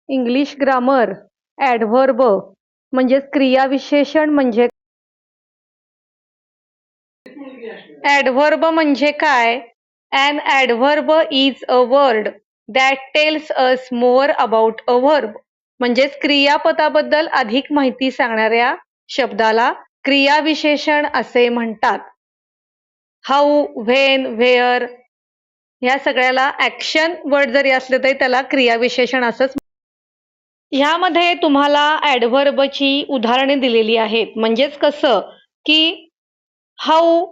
English grammar adverb म्हणजेच क्रियाविशेषण म्हणजे ॲडव्हर्ब म्हणजे काय? An adverb is a word that tells us more about a verb. म्हणजेच क्रियापदाबद्दल अधिक माहिती सांगणाऱ्या शब्दाला क्रियाविशेषण असे म्हणतात. हाऊ, व्हेन, व्हेअर या सगळ्याला ॲक्शन वर्ड जरी असले तरी त्याला क्रियाविशेषण असंच. ह्यामध्ये तुम्हाला ॲडव्हर्बची उदाहरणे दिलेली आहेत. म्हणजेच कसं की how,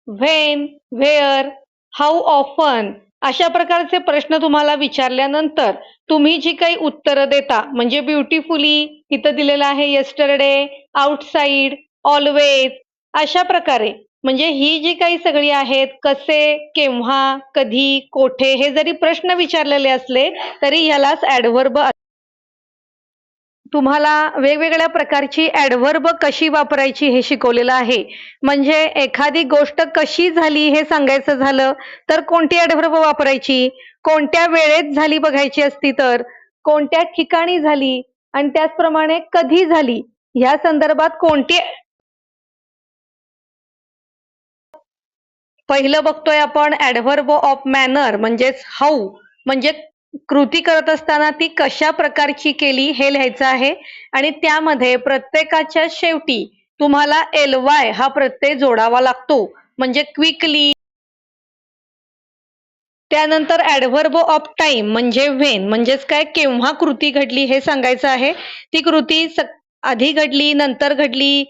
when, where, how often अशा प्रकारचे प्रश्न तुम्हाला विचारल्यानंतर तुम्ही जी काही उत्तरं देता म्हणजे ब्युटिफुली इथं दिलेलं आहे, येस्टरडे, आउटसाइड, ऑलवेज अशा प्रकारे म्हणजे ही जी काही सगळी आहेत, कसे, केव्हा, कधी, कोठे हे जरी प्रश्न विचारलेले असले तरी ह्यालाच ॲडव्हर्ब. तुम्हाला वेगवेगळ्या प्रकारची ॲडव्हर्ब कशी वापरायची हे शिकवलेलं आहे. म्हणजे एखादी गोष्ट कशी झाली हे सांगायचं झालं तर कोणती ॲडव्हर्ब वापरायची, कोणत्या वेळेत झाली बघायची असती तर, कोणत्या ठिकाणी झाली आणि त्याचप्रमाणे कधी झाली ह्या संदर्भात कोणती. पहिलं बघतोय आपण ॲडव्हर्ब ऑफ मॅनर म्हणजेच हाऊ म्हणजे कृती करत असताना ती कशा प्रकारची केली हे लिहायचं आहे आणि त्यामध्ये प्रत्येकाच्या शेवटी तुम्हाला ly हा प्रत्यय जोडावा लागतो म्हणजे क्विकली. त्यानंतर ॲडव्हर्ब ऑफ टाइम म्हणजे व्हेन म्हणजेच काय केव्हा कृती घडली हे सांगायचं आहे. ती कृती आधी घडली, नंतर घडली,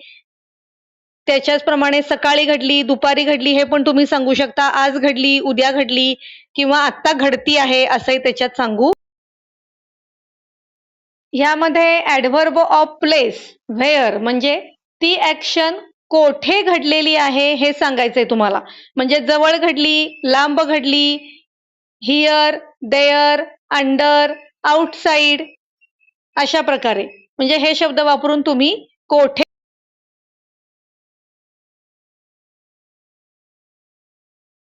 त्याच्याच प्रमाणे सकाळी घडली, दुपारी घडली हे पण तुम्ही सांगू शकता. आज घडली, उद्या घडली किंवा आत्ता घडती आहे असंही त्याच्यात सांगू. ह्यामध्ये ॲडव्हर्ब ऑफ प्लेस व्हेअर म्हणजे ती ॲक्शन कोठे घडलेली आहे हे सांगायचंय तुम्हाला. म्हणजे जवळ घडली, लांब घडली, हिअर, देअर, अंडर, आउटसाइड अशा प्रकारे म्हणजे हे शब्द वापरून तुम्ही कोठे.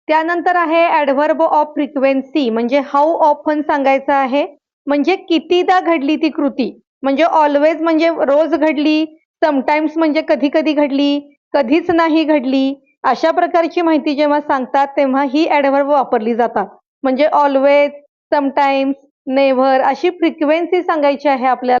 त्यानंतर आहे ॲडव्हर्ब ऑफ फ्रिक्वेन्सी म्हणजे हाऊ ऑफन सांगायचं आहे. म्हणजे कितीदा घडली ती कृती. म्हणजे ऑलवेज म्हणजे रोज घडली, समटाइम्स म्हणजे कधी कधी घडली, कधीच नाही घडली अशा प्रकारची माहिती जेव्हा सांगतात तेव्हा ही ॲडव्हर्ब वापरली जातात. म्हणजे ऑलवेज, समटाइम्स, नेव्हर अशी फ्रिक्वेन्सी सांगायची आहे आपल्याला.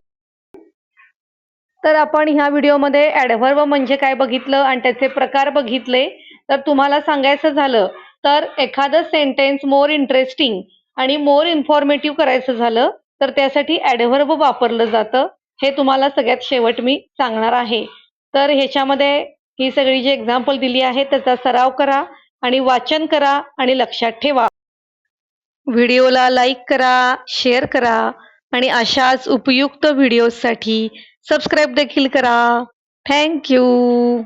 तर आपण ह्या व्हिडिओमध्ये ॲडव्हर्ब म्हणजे काय बघितलं आणि त्याचे प्रकार बघितले. तर तुम्हाला सांगायचं झालं तर एखादं सेंटेन्स मोर इंटरेस्टिंग आणि मोर इन्फॉर्मेटिव्ह करायचं झालं तर त्यासाठी ॲडव्हर्ब वापरलं जातं. हे तुम्हाला सगळ्यात शेवट मी सांगणार आहे. तर ह्याच्यामध्ये ही सगळी जी एक्झाम्पल दिली आहे त्याचा सराव करा आणि वाचन करा आणि लक्षात ठेवा. व्हिडिओला लाईक करा, शेअर करा आणि अशाच उपयुक्त व्हिडिओसाठी सबस्क्राईब देखील करा. Thank you.